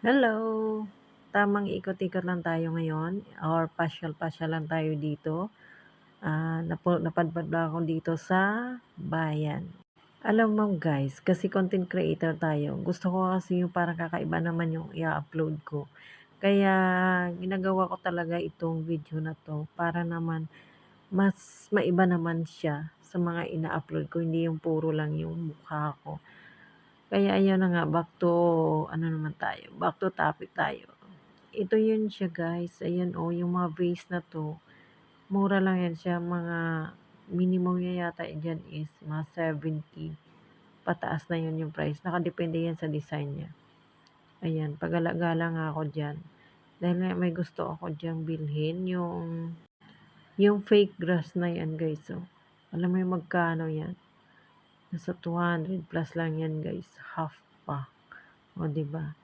Hello! Tamang ikot-ikot lang tayo ngayon or pasyal-pasyal lang tayo dito. Napadpad lang ako dito sa bayan. Alam mo guys, kasi content creator tayo. Gusto ko kasi yung parang kakaiba naman yung i-upload ko. Kaya ginagawa ko talaga itong video na 'to para naman mas maiba naman siya sa mga ina-upload ko, hindi yung puro lang yung mukha ko. Kaya ayun na nga, back to ano naman tayo, back to topic tayo. Ito yun siya guys, ayan yung mga vase na 'to, mura lang yan siya, mga minimum niya yata diyan is mga 70, pataas na yun yung price, nakadepende yan sa design niya. Ayan, pagala-gala nga ako diyan, dahil nga may gusto ako diyang bilhin, yung fake grass na yan guys, alam mo yung magkano yan? Nasa 200 plus lang yan guys, half pa, o 'di ba?